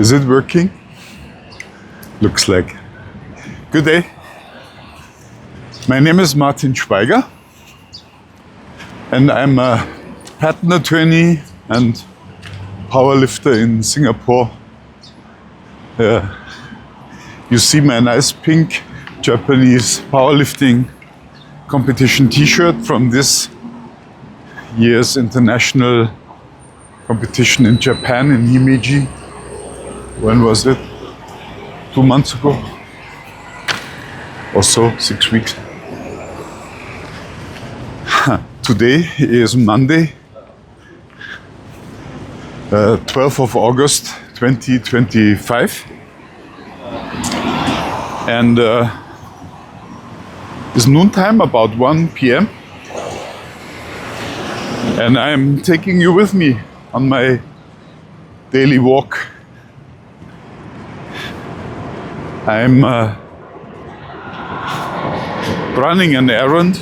Is it working? Looks like. Good day. My name is Martin Schweiger, and I'm a patent attorney and powerlifter in Singapore. You see my nice pink Japanese powerlifting competition t-shirt from this year's international competition in Japan in Himeji. When was it? 2 months ago? Or so, 6 weeks. Today is Monday, 12th of August 2025. And it's noontime, about 1 p.m. And I'm taking you with me on my daily walk. I'm running an errand.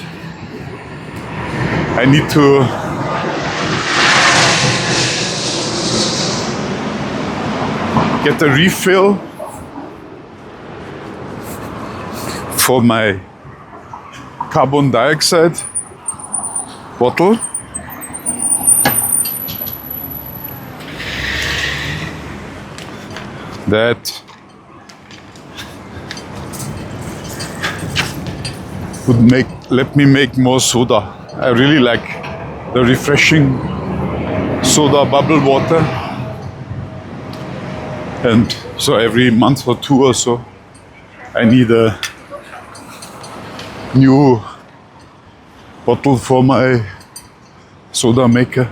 I need to get a refill for my carbon dioxide bottle. That would let me make more soda. I really like the refreshing soda bubble water. And so every month or two or so, I need a new bottle for my soda maker.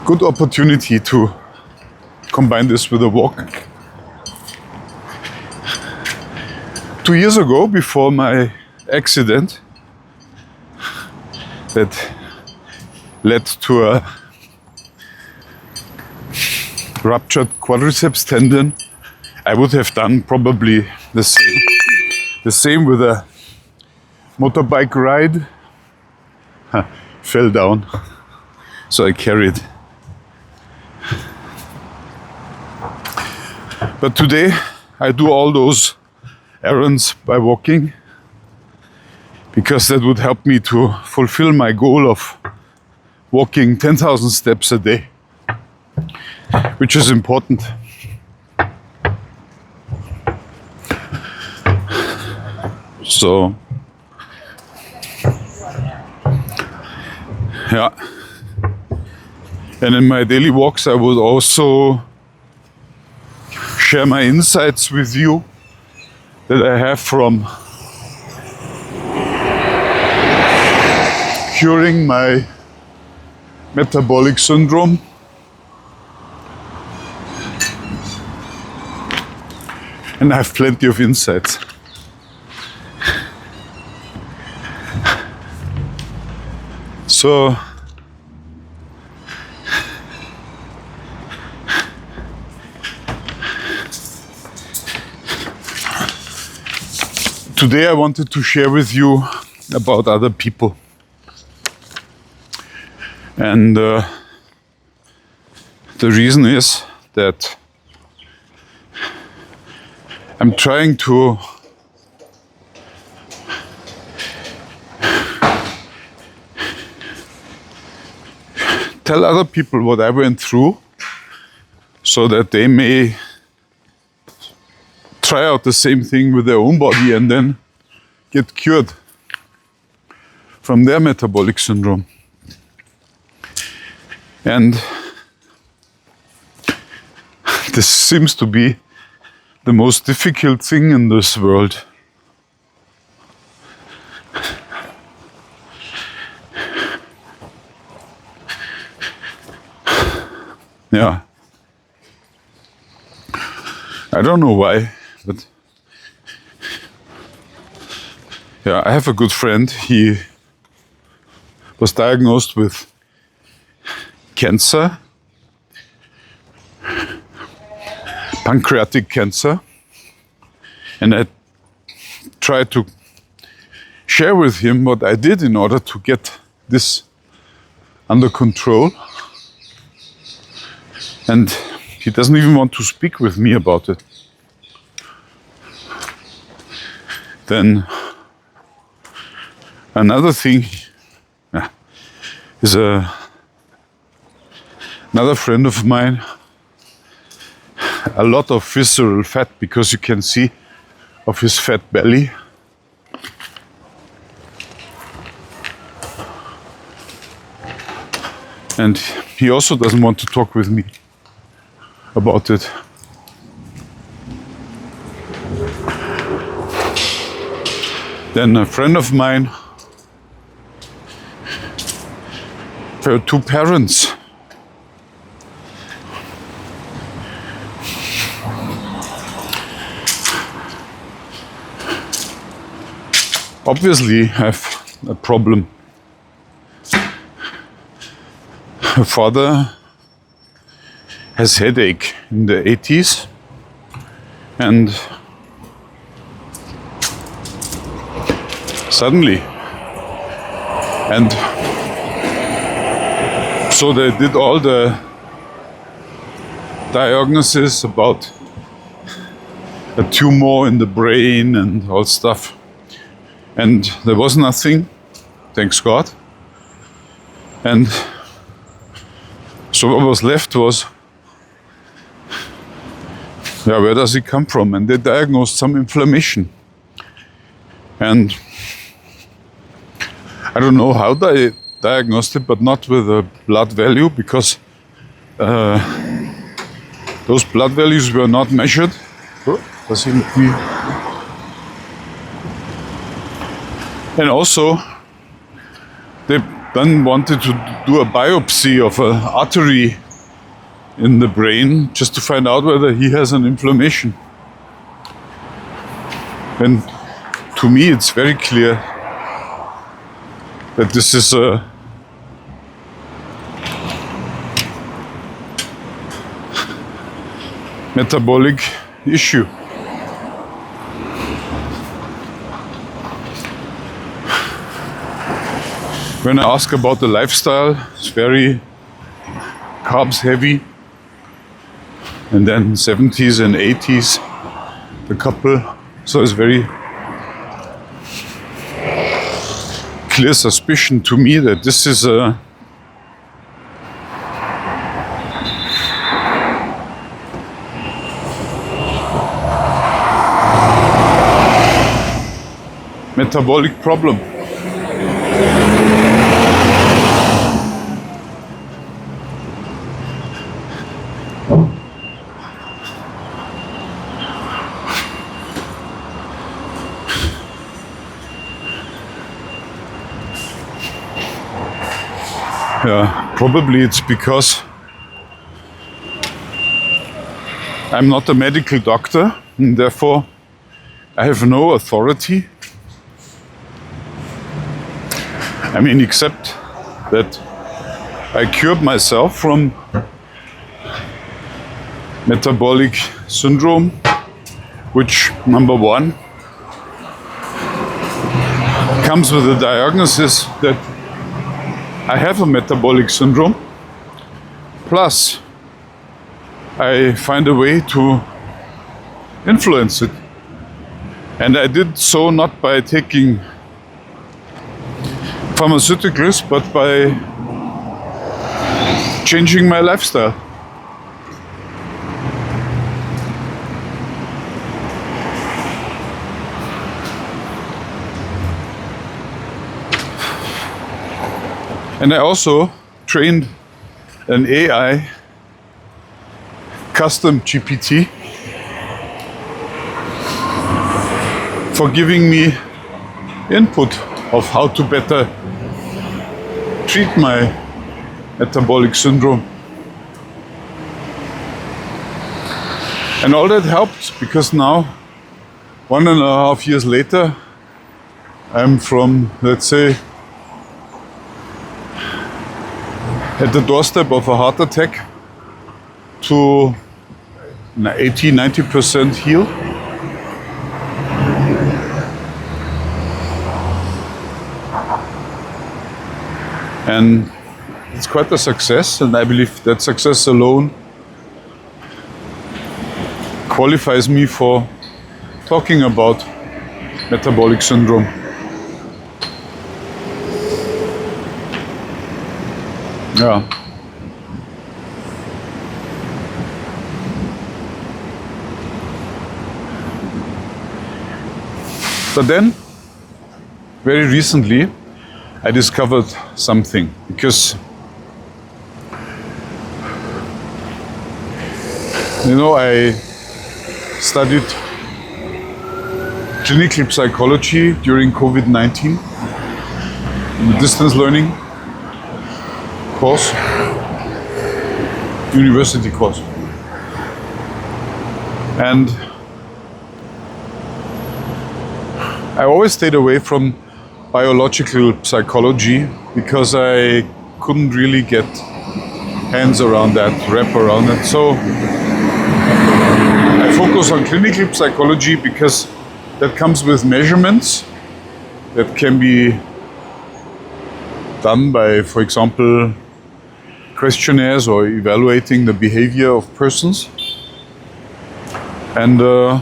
Good opportunity to combine this with a walk. 2 years ago, before my accident that led to a ruptured quadriceps tendon, I would have done probably the same with a motorbike ride. Fell down, so I carried. But today I do all those errands by walking, because that would help me to fulfill my goal of walking 10,000 steps a day, which is important. So, yeah. And in my daily walks, I would also share my insights with you that I have from curing my metabolic syndrome. And I have plenty of insights. So today I wanted to share with you about other people. And the reason is that I'm trying to tell other people what I went through, so that they may try out the same thing with their own body and then get cured from their metabolic syndrome. And this seems to be the most difficult thing in this world. Yeah. I don't know why, but yeah, I have a good friend. He was diagnosed with cancer, pancreatic cancer, and I tried to share with him what I did in order to get this under control. And he doesn't even want to speak with me about it. Then another thing is another friend of mine, a lot of visceral fat, because you can see of his fat belly. And he also doesn't want to talk with me about it. Then a friend of mine, her two parents, obviously have a problem. Her father has headache in the 80s, and suddenly, and so they did all the diagnosis about a tumor in the brain and all stuff, and there was nothing, thanks God. And so what was left was, yeah, where does it come from? And they diagnosed some inflammation. And I don't know how they diagnosed it, but not with a blood value, because those blood values were not measured. Does he let me? And also, they then wanted to do a biopsy of an artery in the brain just to find out whether he has an inflammation. And to me, it's very clear that this is a metabolic issue. When I ask about the lifestyle, it's very carbs heavy. And then 70s and 80s, the couple. So it's very clear suspicion to me that this is a metabolic problem. Yeah, probably it's because I'm not a medical doctor, and therefore I have no authority. I mean, except that I cured myself from metabolic syndrome, which, number one, comes with a diagnosis that I have a metabolic syndrome, plus I find a way to influence it. And I did so not by taking pharmaceuticals, but by changing my lifestyle. And I also trained an AI custom GPT for giving me input of how to better treat my metabolic syndrome. And all that helped, because now, 1.5 years later, I'm from, let's say, at the doorstep of a heart attack to 80-90% healed. And it's quite a success, and I believe that success alone qualifies me for talking about metabolic syndrome. Yeah. But then, very recently, I discovered something, because I studied clinical psychology during COVID-19 in the distance learning course, university course. And I always stayed away from biological psychology because I couldn't really get hands around that, wrap around it. So I focus on clinical psychology because that comes with measurements that can be done by, for example, questionnaires or evaluating the behavior of persons. And the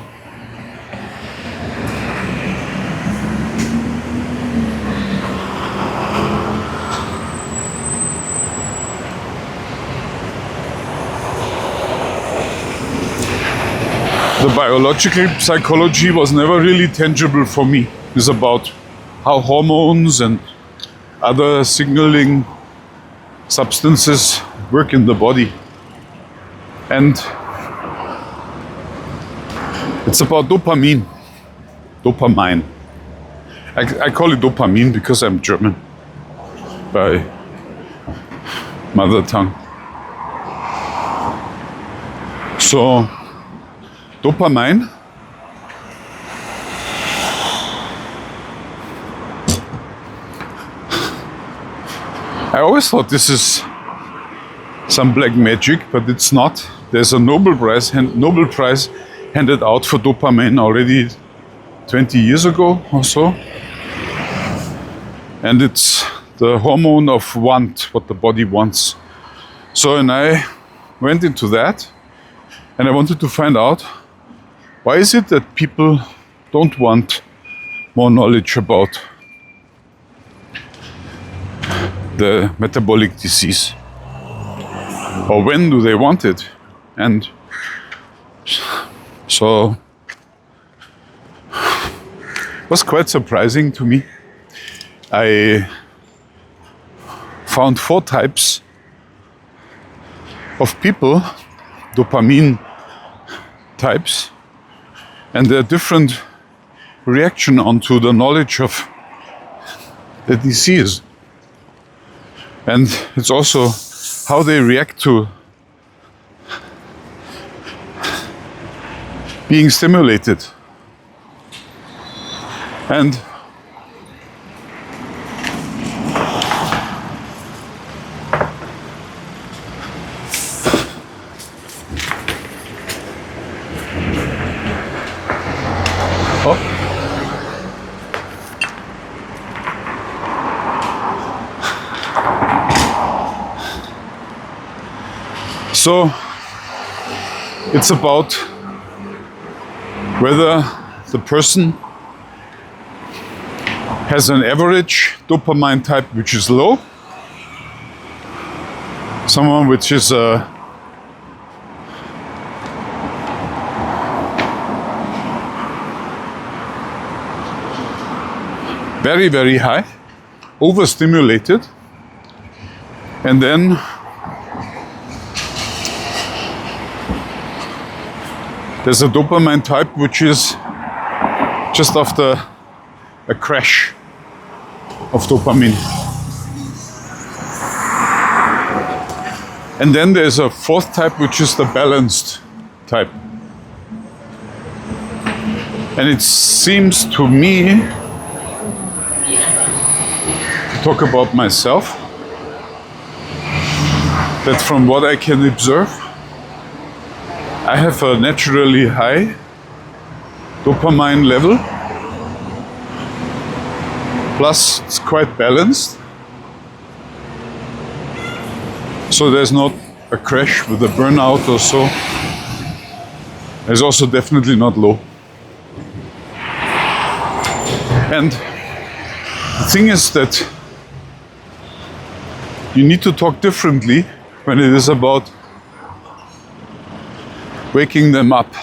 biological psychology was never really tangible for me. It's about how hormones and other signaling substances work in the body. And it's about dopamine. Dopamine. I call it dopamine because I'm German by mother tongue. So, dopamine I always thought this is some black magic, but it's not. There's a Nobel Prize handed out for dopamine already 20 years ago or so. And it's the hormone of want, what the body wants. So, and I went into that, and I wanted to find out, why is it that people don't want more knowledge about the metabolic disease? Or when do they want it? And so it was quite surprising to me. I found 4 types of people, dopamine types, and there are different reaction onto the knowledge of the disease. And it's also how they react to being stimulated. And so it's about whether the person has an average dopamine type which is low, someone which is very, very high, overstimulated, and then there's a dopamine type which is just after a crash of dopamine. And then there's a 4th type which is the balanced type. And it seems to me, to talk about myself, that from what I can observe, I have a naturally high dopamine level, plus it's quite balanced, so there's not a crash with a burnout or so. It's also definitely not low. And the thing is that you need to talk differently when it is about waking them up.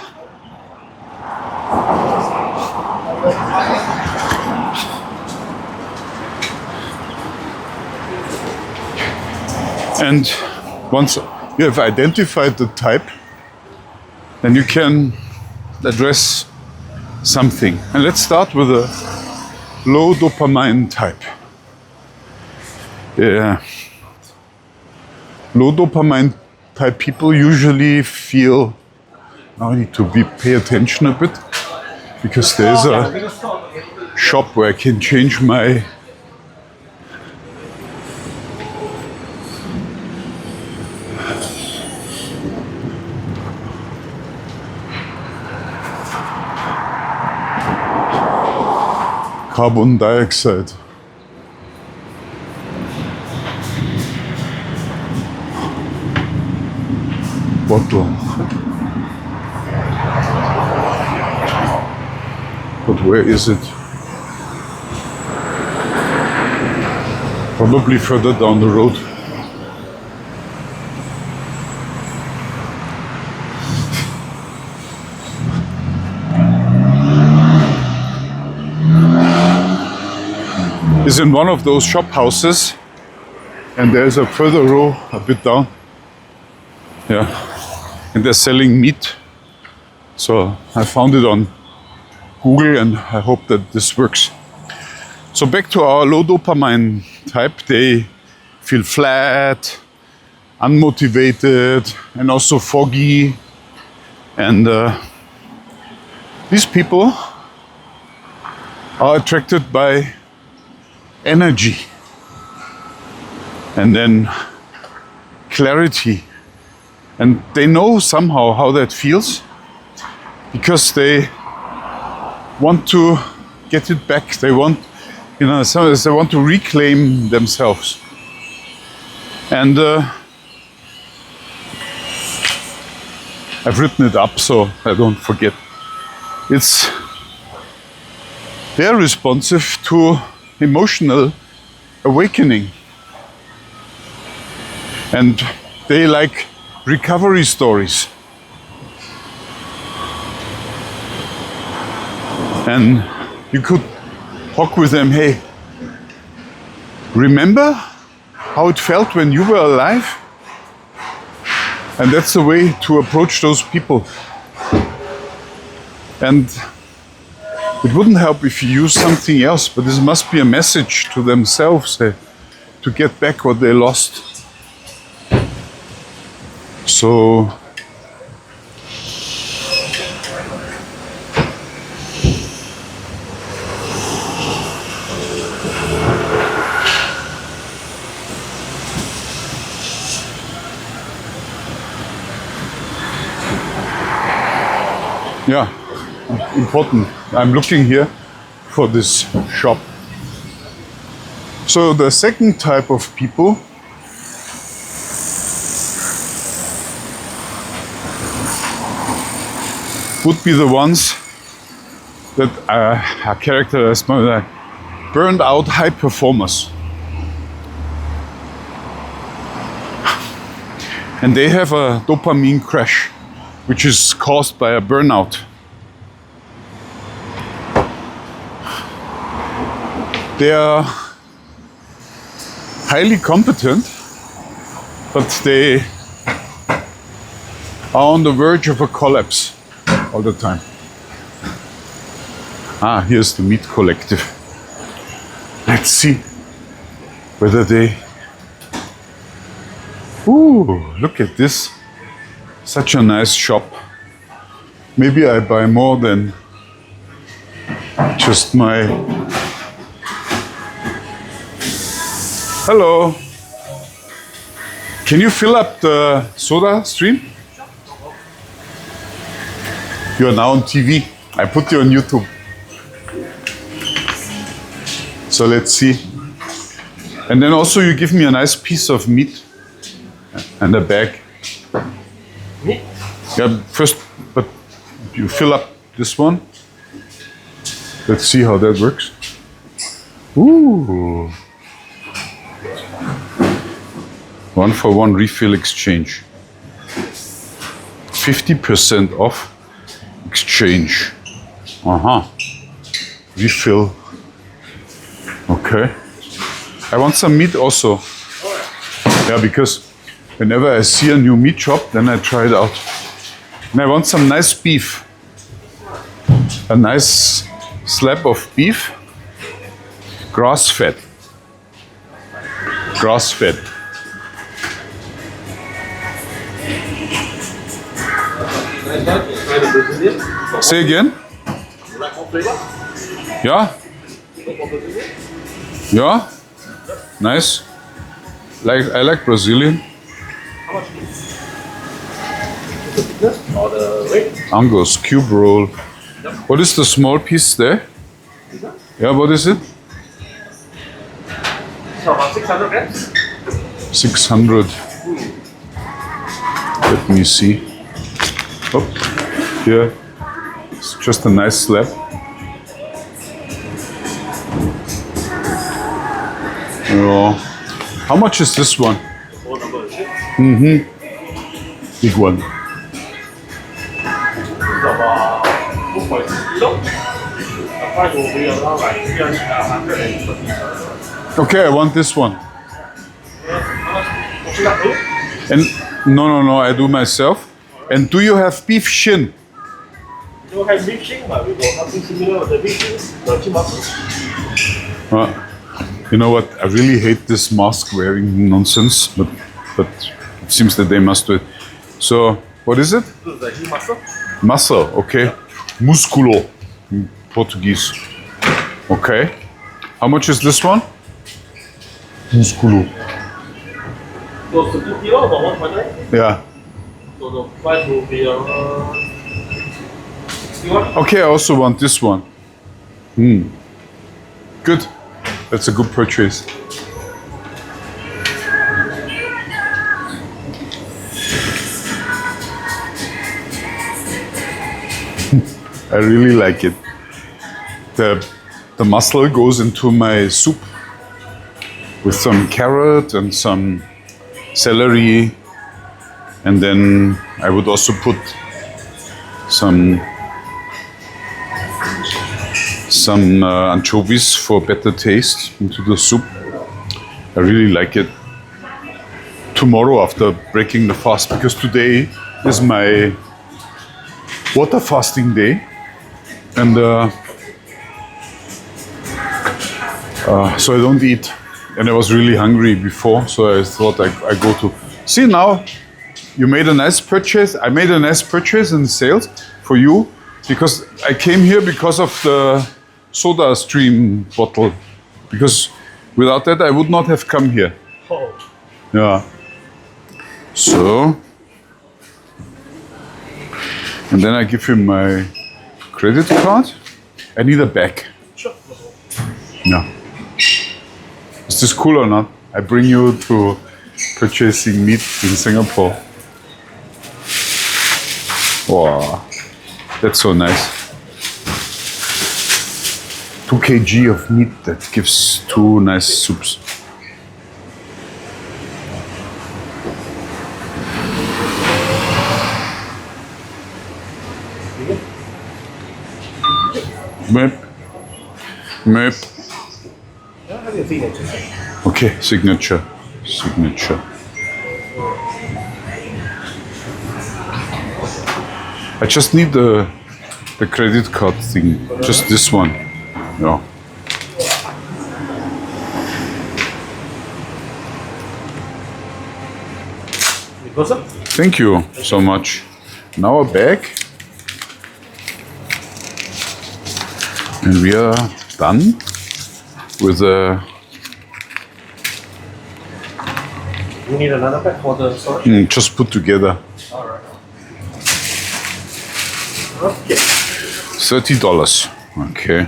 And once you have identified the type, then you can address something. And let's start with a low dopamine type. Yeah. Low dopamine type people usually feel, now I need to pay attention a bit, because there's a shop where I can change my carbon dioxide. Bottle. But where is it? Probably further down the road. Is in one of those shop houses, and there's a further row a bit down. Yeah, and they're selling meat. So I found it on Google, and I hope that this works. So back to our low dopamine type, they feel flat, unmotivated, and also foggy. And these people are attracted by energy, and then clarity, and they know somehow how that feels, because they want to get it back. They want, they want to reclaim themselves. And I've written it up so I don't forget. They're responsive to emotional awakening, and they like recovery stories. And you could talk with them, hey, remember how it felt when you were alive? And that's the way to approach those people. And it wouldn't help if you use something else, but this must be a message to themselves to get back what they lost. So yeah, important. I'm looking here for this shop. So the second type of people would be the ones that are characterized by burned out high performers. And they have a dopamine crash, which is caused by a burnout. They are highly competent, but they are on the verge of a collapse all the time. Ah, here's the meat collective. Let's see whether they... Ooh, look at this. Such a nice shop. Maybe I buy more than just my... Hello. Can you fill up the soda stream? You are now on TV. I put you on YouTube. So let's see. And then also you give me a nice piece of meat and a bag. Yeah, first, but you fill up this one. Let's see how that works. Ooh. 1-for-1 refill exchange. 50% off exchange. Refill. Okay. I want some meat also. Yeah, because whenever I see a new meat shop, then I try it out. And I want some nice beef. A nice slab of beef. Grass-fed. Grass-fed. Say again? Yeah? Yeah? Nice. I like Brazilian. Angus, cube roll. What is the small piece there? Yeah, what is it? So about 600 grams. 600. Let me see. Oh, here. It's just a nice slab. Oh. How much is this one? Big one. About 2.6 kilo. The price will be around like 320. Okay, I want this one. Would you like to? And no, I do myself. And do you have beef shin? We don't have beef shin, but we got something similar with the beef shin, the chin muscle. You know what? I really hate this mask wearing nonsense, but it seems that they must do it. So, what is it? This is the chin muscle. Muscle, okay. Musculo in Portuguese. Okay. How much is this one? Musculo. Close to 2 kilo, about 1.9. Yeah. So the price will be around 61. Okay, I also want this one. Good. That's a good purchase. I really like it. The mussel goes into my soup with some carrot and some celery, and then I would also put some anchovies for better taste into the soup. I really like it. Tomorrow after breaking the fast, because today is my water fasting day, and so I don't eat. And I was really hungry before, so I thought I go to... See now, you made a nice purchase. I made a nice purchase in sales for you, because I came here because of the soda stream bottle, because without that I would not have come here. Oh. Yeah. So, and then I give him my credit card. I need a bag. Sure. Yeah. Is this cool or not? I bring you to purchasing meat in Singapore. Wow, that's so nice. 2 kg of meat, that gives 2 nice soups. Map. How do you think it? Okay, signature. I just need the credit card thing, just this one. Yeah. Thank you so much. Now a bag. And we are done with the... You need another bag for the storage? just put together. Alright. Okay. $30. Okay.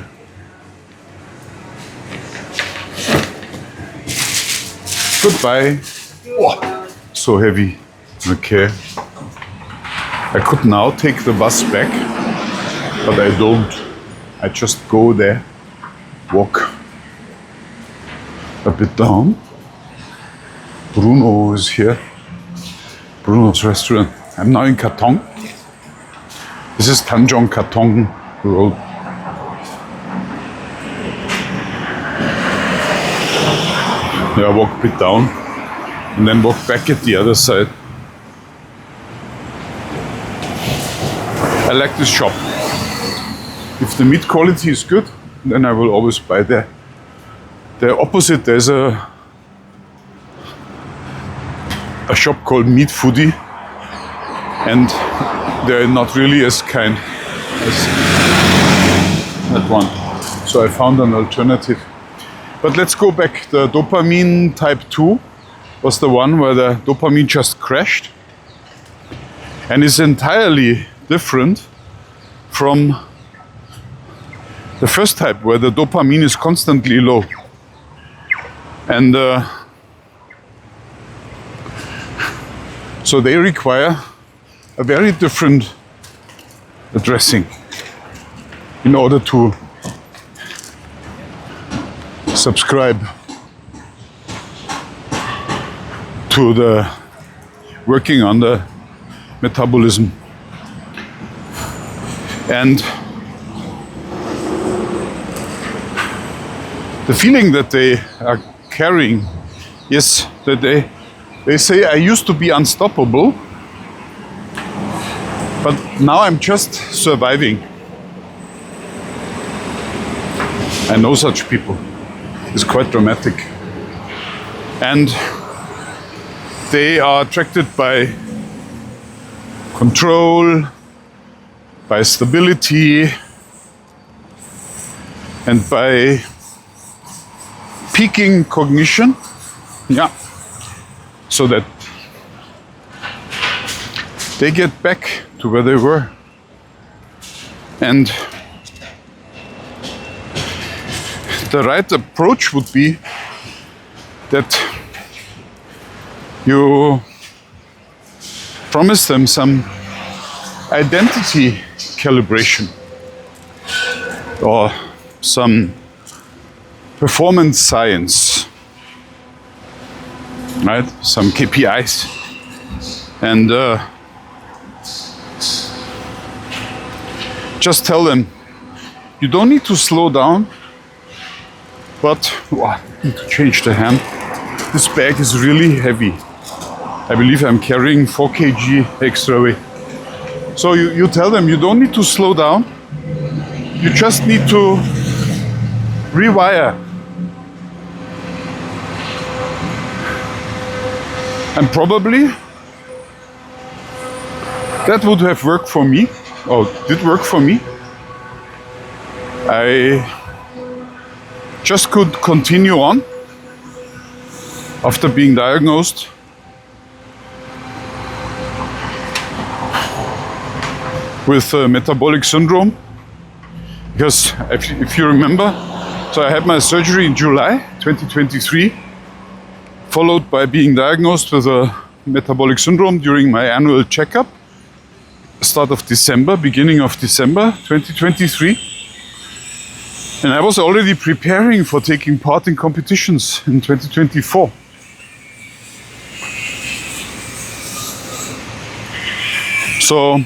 Goodbye. Oh, so heavy. Okay. I could now take the bus back but I don't. I just go there, walk a bit down. Bruno is here. Bruno's restaurant. I'm now in Katong. This is Tanjong Katong Road. Yeah, I walk a bit down and then walk back at the other side. I like this shop. If the meat quality is good, then I will always buy there. The opposite, there's a shop called Meat Foodie, and they're not really as kind as that one. So I found an alternative. But let's go back. The dopamine type 2 was the one where the dopamine just crashed, and is entirely different from the first type where the dopamine is constantly low. And so they require a very different dressing in order to subscribe to the working on the metabolism. And the feeling that they are carrying is that they say, I used to be unstoppable, but now I'm just surviving. I know such people. It's quite dramatic. And they are attracted by control, by stability, and by peaking cognition. Yeah. So that they get back to where they were. And the right approach would be that you promise them some identity calibration or some performance science, right? Some KPIs. And just tell them, you don't need to slow down, but I need to change the hand. This bag is really heavy. I believe I'm carrying 4 kg extra weight. So you tell them you don't need to slow down. You just need to rewire. And probably that would have worked for me, or did work for me. I just could continue on after being diagnosed with metabolic syndrome. Because if you remember, so I had my surgery in July 2023, followed by being diagnosed with a metabolic syndrome during my annual checkup, start of December, beginning of December 2023. And I was already preparing for taking part in competitions in 2024. So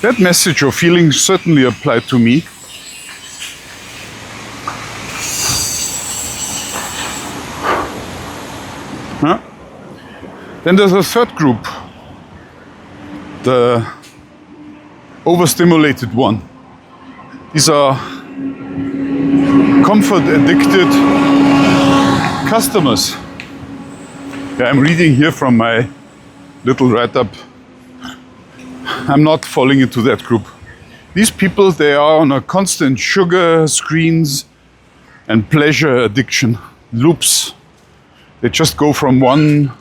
that message or feeling certainly applied to me. Then there's a third group, the overstimulated one. These are comfort addicted customers. Yeah, I'm reading here from my little write-up. I'm not falling into that group. These people, they are on a constant sugar, screens, and pleasure addiction loops. They just go from one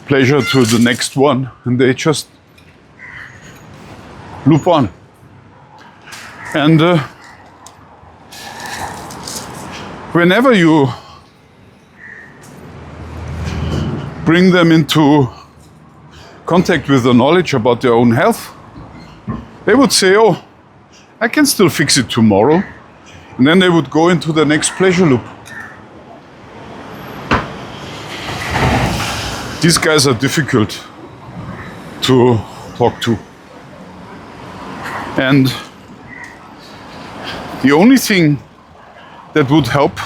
pleasure to the next one, and they just loop on. And whenever you bring them into contact with the knowledge about their own health, they would say, oh, I can still fix it tomorrow. And then they would go into the next pleasure loop. These guys are difficult to talk to. And the only thing that would help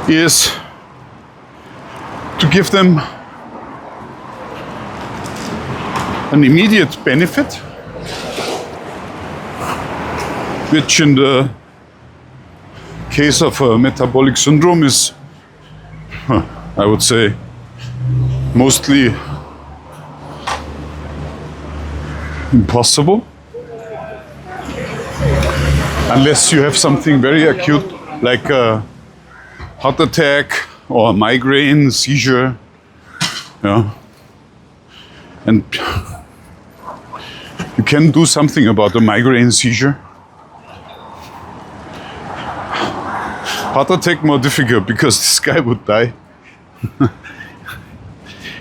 is to give them an immediate benefit, which in the case of a metabolic syndrome is, I would say, mostly impossible. Unless you have something very acute like a heart attack or a migraine, seizure. Yeah. And you can do something about the migraine seizure. Heart attack more difficult because this guy would die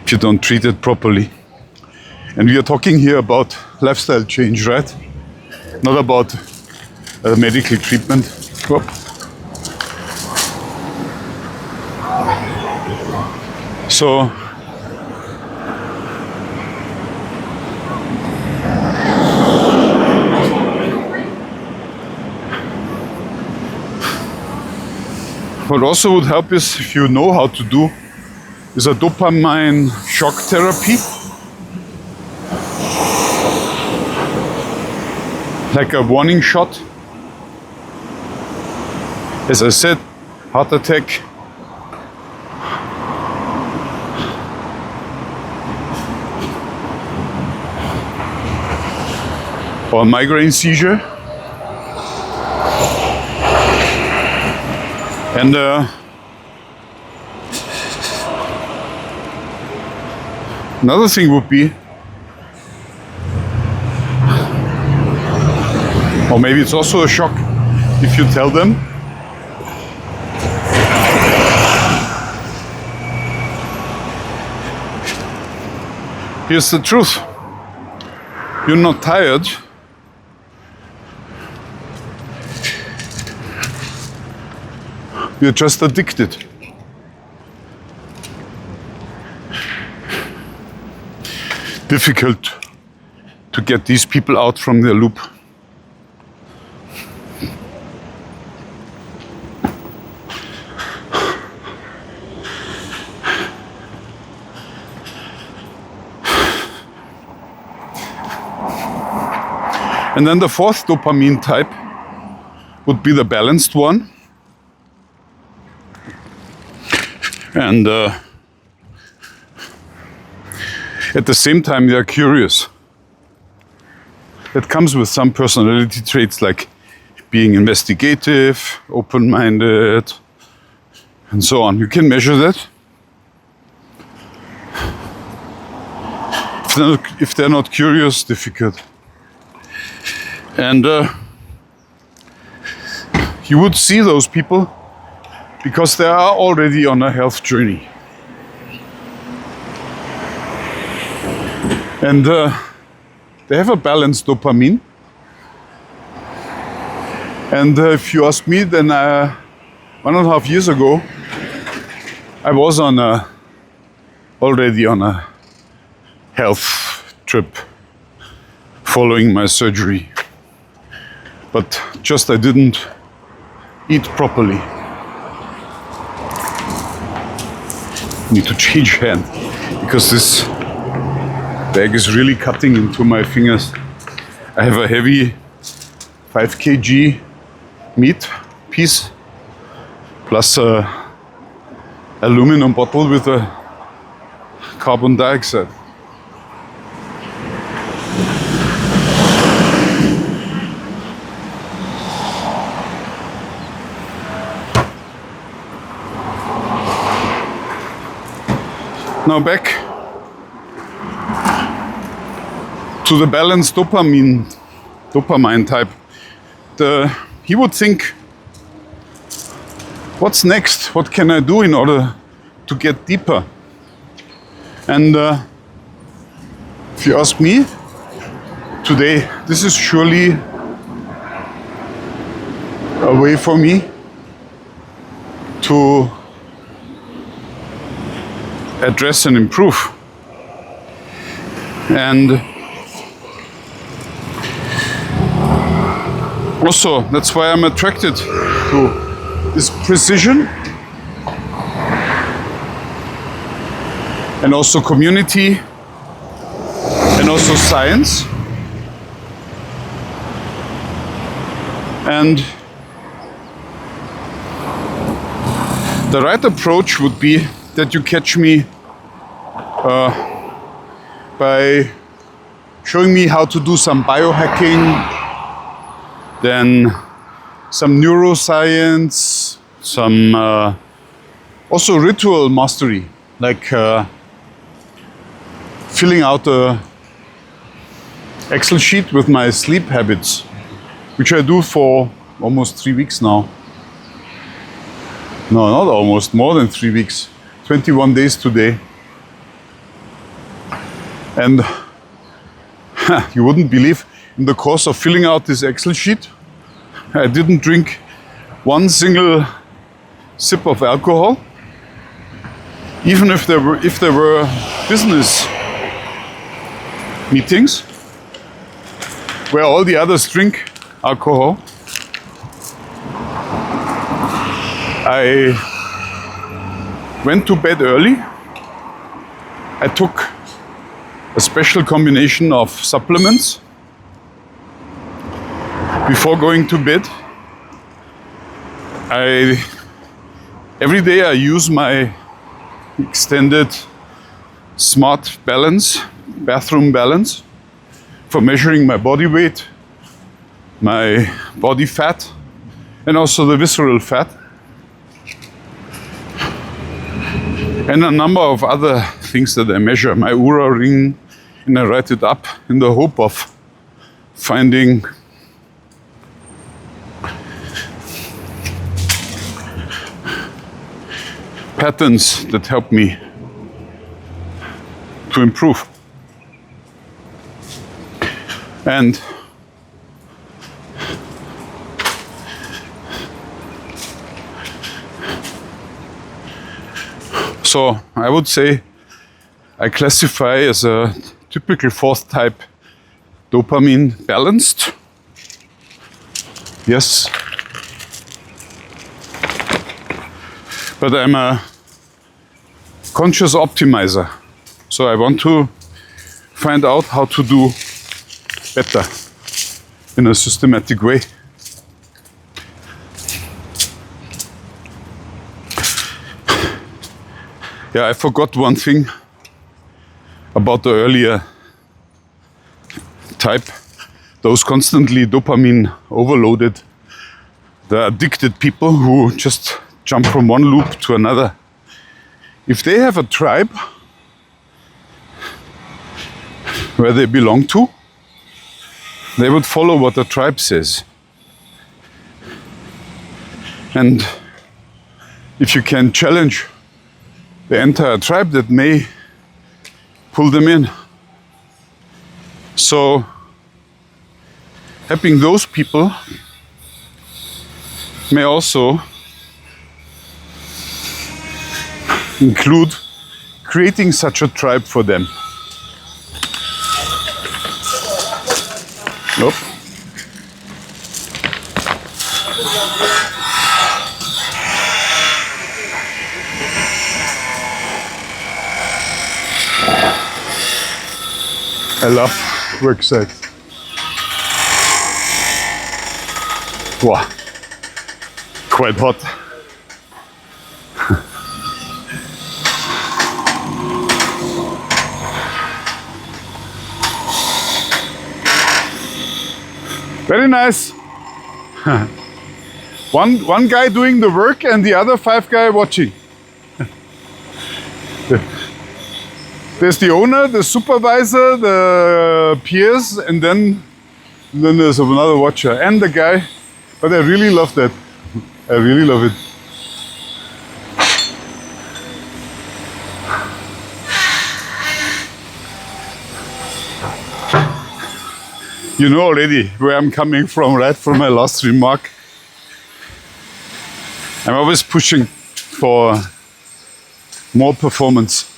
if you don't treat it properly. And we are talking here about lifestyle change, right? Not about medical treatment. Whoop. So what also would help is, if you know how to do, is a dopamine shock therapy. Like a warning shot. As I said, heart attack, or migraine seizure. And another thing would be, or maybe it's also a shock, if you tell them here's the truth. You're not tired. You're just addicted. Difficult to get these people out from their loop. And then the fourth dopamine type would be the balanced one. And at the same time, they are curious. That comes with some personality traits like being investigative, open-minded, and so on. You can measure that. If they're not curious, difficult. And you would see those people because they are already on a health journey. And they have a balanced dopamine. And if you ask me, then 1.5 years ago, I was already on a health trip following my surgery. But just I didn't eat properly. Need to change hand because this bag is really cutting into my fingers. I have a heavy 5 kg meat piece plus a aluminum bottle with a carbon dioxide. Now back to the balanced dopamine type. He would think, what's next? What can I do in order to get deeper? And if you ask me, today this is surely a way for me to address and improve. And also, that's why I'm attracted to this precision and also community and also science. And the right approach would be that you catch me by showing me how to do some biohacking, then some neuroscience, some also ritual mastery, like filling out a Excel sheet with my sleep habits, which I do for almost 3 weeks now. No, not almost, more than 3 weeks. 21 days today. And you wouldn't believe, in the course of filling out this Excel sheet, I didn't drink one single sip of alcohol, even if there were business meetings where all the others drink alcohol. I went to bed early. I took a special combination of supplements before going to bed. Every day I use my extended smart balance, bathroom balance, for measuring my body weight, my body fat, and also the visceral fat, and a number of other things that I measure. My Oura ring, and I write it up in the hope of finding patterns that help me to improve. And so I would say I classify as a typical fourth type dopamine balanced. Yes. But I'm a conscious optimizer. So I want to find out how to do better in a systematic way. Yeah, I forgot one thing about the earlier type. Those constantly dopamine overloaded, the addicted people who just jump from one loop to another. If they have a tribe where they belong to, they would follow what the tribe says. And if you can challenge the entire tribe, that may pull them in. So helping those people may also include creating such a tribe for them. Nope. I love work site. Wow, quite hot. Very nice. One guy doing the work and the other 5 guys watching. There's the owner, the supervisor, the peers, and then there's another watcher and the guy. But I really love that. I really love it. You know already where I'm coming from, right? From my last remark. I'm always pushing for more performance.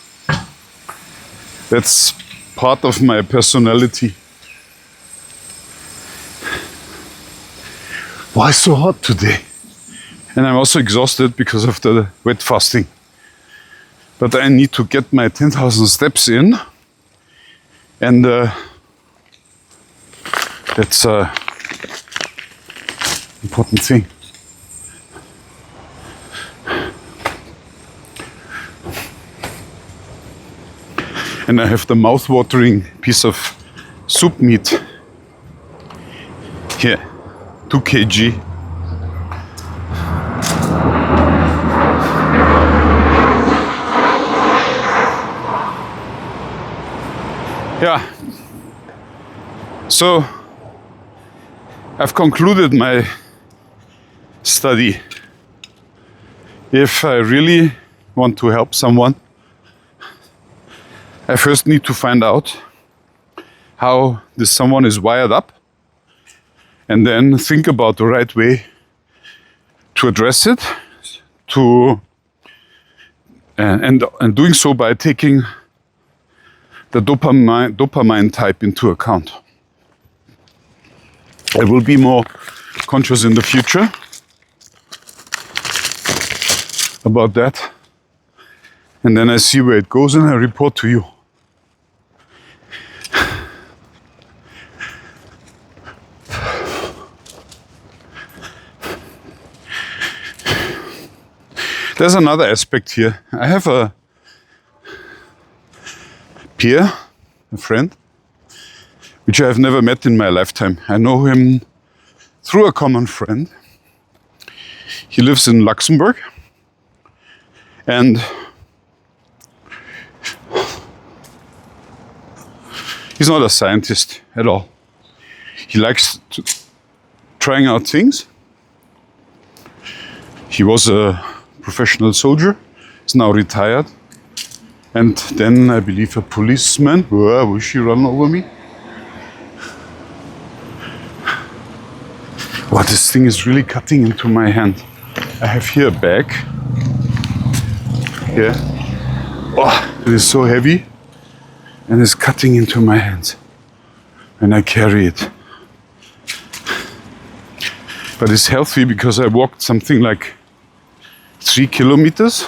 That's part of my personality. Why so hot today? And I'm also exhausted because of the wet fasting. But I need to get my 10,000 steps in. And that's an important thing. And I have the mouth-watering piece of soup meat here, 2 kg. Yeah, so I've concluded my study. If I really want to help someone, I first need to find out how this someone is wired up, and then think about the right way to address it, and doing so by taking the dopamine type into account. I will be more conscious in the future about that, and then I see where it goes and I report to you. There's another aspect here. I have a peer, a friend, which I have never met in my lifetime. I know him through a common friend. He lives in Luxembourg, and he's not a scientist at all. He likes trying out things. He was a professional soldier, is now retired. And then I believe a policeman. Will she run over me? Wow, this thing is really cutting into my hand. I have here a bag. Here. Oh, it is so heavy and it's cutting into my hands. And I carry it. But it's healthy because I walked something like 3 kilometers.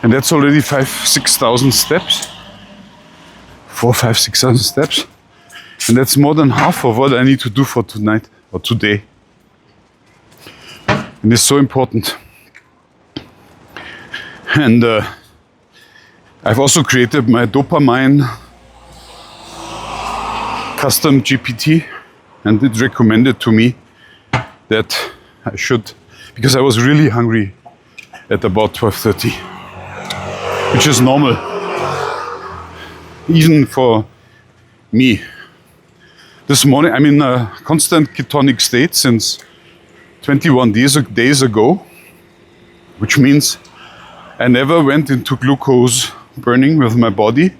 And that's already 6,000 steps. 4, 5, 6,000 steps. And that's more than half of what I need to do for tonight or today. And it's so important. And I've also created my dopamine custom GPT, and it recommended to me that I should, because I was really hungry at about 12:30. Which is normal, even for me. This morning, I'm in a constant ketonic state since 21 days ago, which means I never went into glucose burning with my body.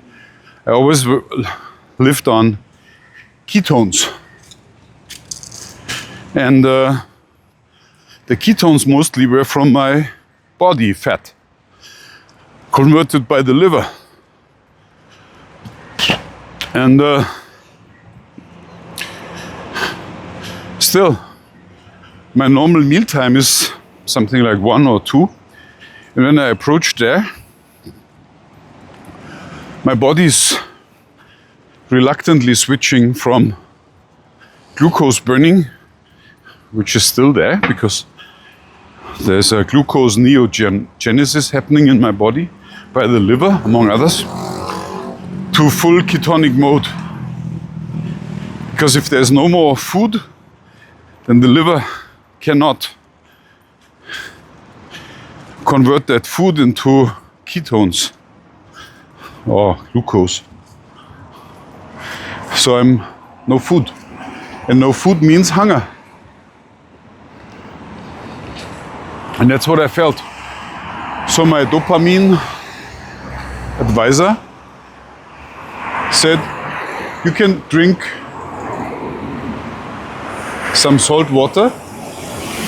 I always lived on ketones. And the ketones mostly were from my body fat, converted by the liver. And still, my normal meal time is something like 1 or 2. And when I approach there, my body is reluctantly switching from glucose burning, which is still there because there's a glucose neogenesis happening in my body by the liver, among others, to full ketonic mode. Because if there's no more food, then the liver cannot convert that food into ketones or glucose. So I'm no food. And no food means hunger. And that's what I felt. So my dopamine advisor said, you can drink some salt water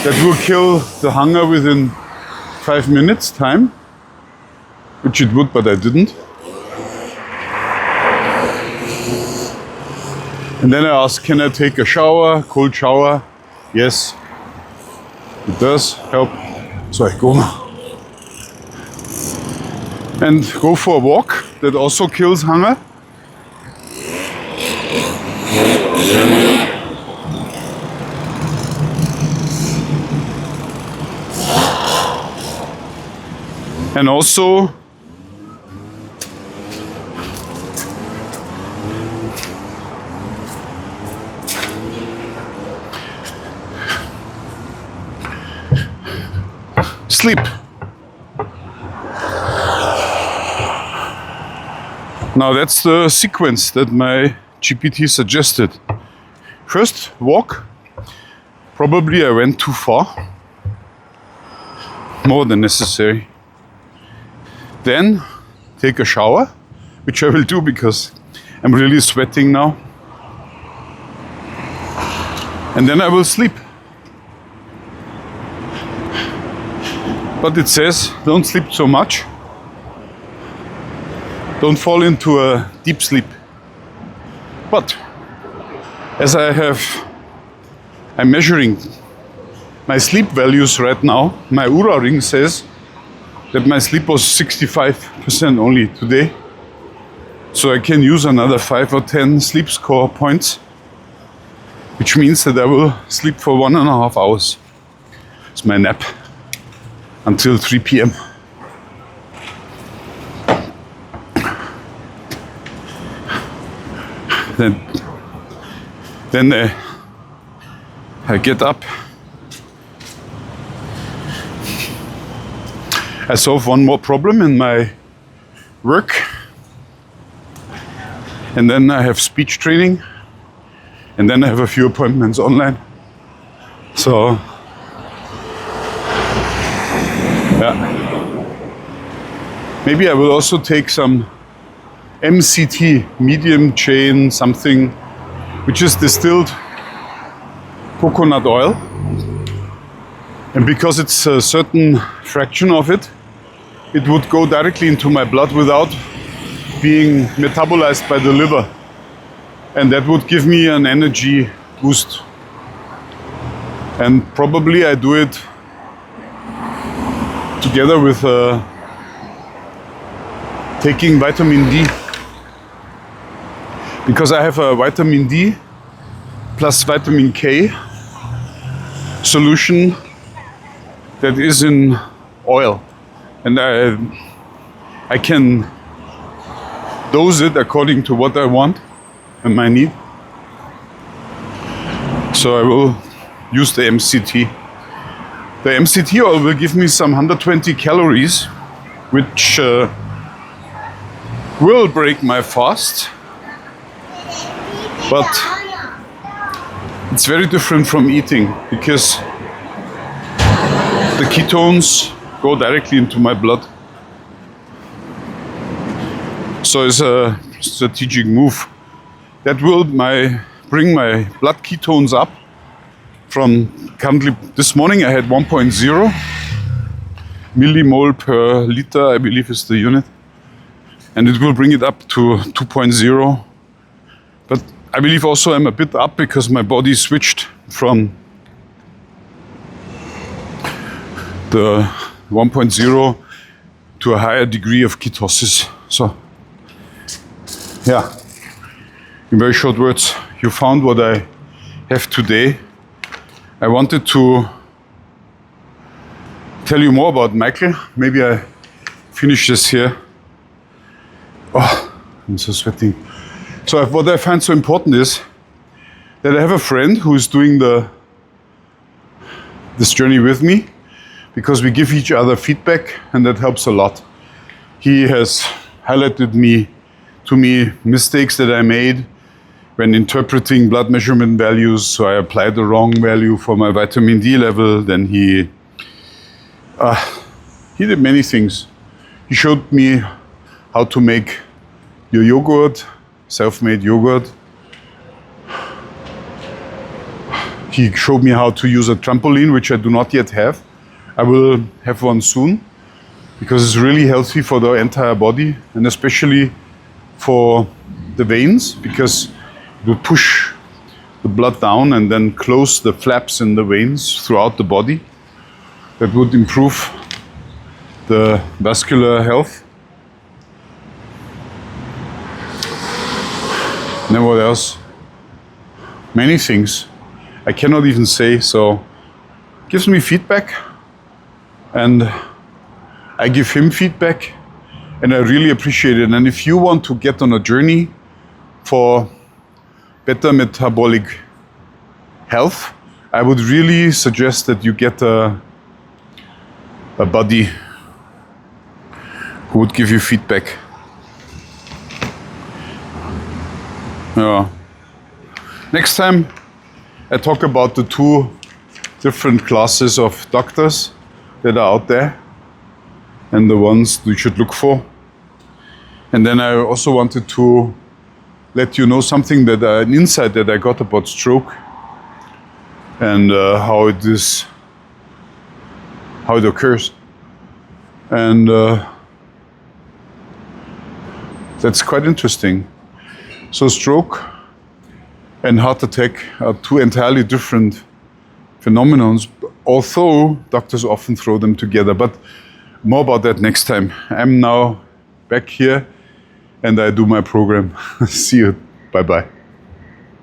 that will kill the hunger within 5 minutes time, which it would, but I didn't. And then I asked, can I take a shower, cold shower? Yes, it does help. So I go and go for a walk. That also kills hunger. And also sleep. Now that's the sequence that my GPT suggested. First, walk. Probably I went too far, more than necessary. Then take a shower, which I will do because I'm really sweating now. And then I will sleep. But it says don't sleep so much. Don't fall into a deep sleep. But as I'm measuring my sleep values right now, my Oura ring says that my sleep was 65% only today. So I can use another 5 or 10 sleep score points, which means that I will sleep for 1.5 hours. It's my nap until 3 p.m. Then I get up. I solve one more problem in my work. And then I have speech training. And then I have a few appointments online. So, yeah. Maybe I will also take some MCT, medium chain something, which is distilled coconut oil. And because it's a certain fraction of it, it would go directly into my blood without being metabolized by the liver. And that would give me an energy boost. And probably I do it together with taking vitamin D. Because I have a vitamin D plus vitamin K solution that is in oil. And I can dose it according to what I want and my need. So I will use the MCT. The MCT oil will give me some 120 calories, which will break my fast. But it's very different from eating because the ketones go directly into my blood. So it's a strategic move that will bring my blood ketones up from currently, this morning I had 1.0 millimole per liter, I believe is the unit. And it will bring it up to 2.0. But I believe also I'm a bit up because my body switched from the 1.0 to a higher degree of ketosis. So, yeah, in very short words, you found what I have today. I wanted to tell you more about Michael. Maybe I finish this here. Oh, I'm so sweating. So what I find so important is that I have a friend who is doing this journey with me, because we give each other feedback and that helps a lot. He has highlighted to me mistakes that I made when interpreting blood measurement values. So I applied the wrong value for my vitamin D level. Then he did many things. He showed me how to make your yogurt, self-made yogurt. He showed me how to use a trampoline, which I do not yet have. I will have one soon because it's really healthy for the entire body and especially for the veins, because it will push the blood down and then close the flaps in the veins throughout the body. That would improve the vascular health. And then what else? Many things. I cannot even say, so gives me feedback and I give him feedback and I really appreciate it. And if you want to get on a journey for better metabolic health, I would really suggest that you get a buddy who would give you feedback. Yeah. Next time I talk about the 2 different classes of doctors that are out there and the ones you should look for. And then I also wanted to let you know something that an insight that I got about stroke and how it occurs. And that's quite interesting. So stroke and heart attack are 2 entirely different phenomena, although doctors often throw them together. But more about that next time. I'm now back here and I do my program. See you. Bye-bye.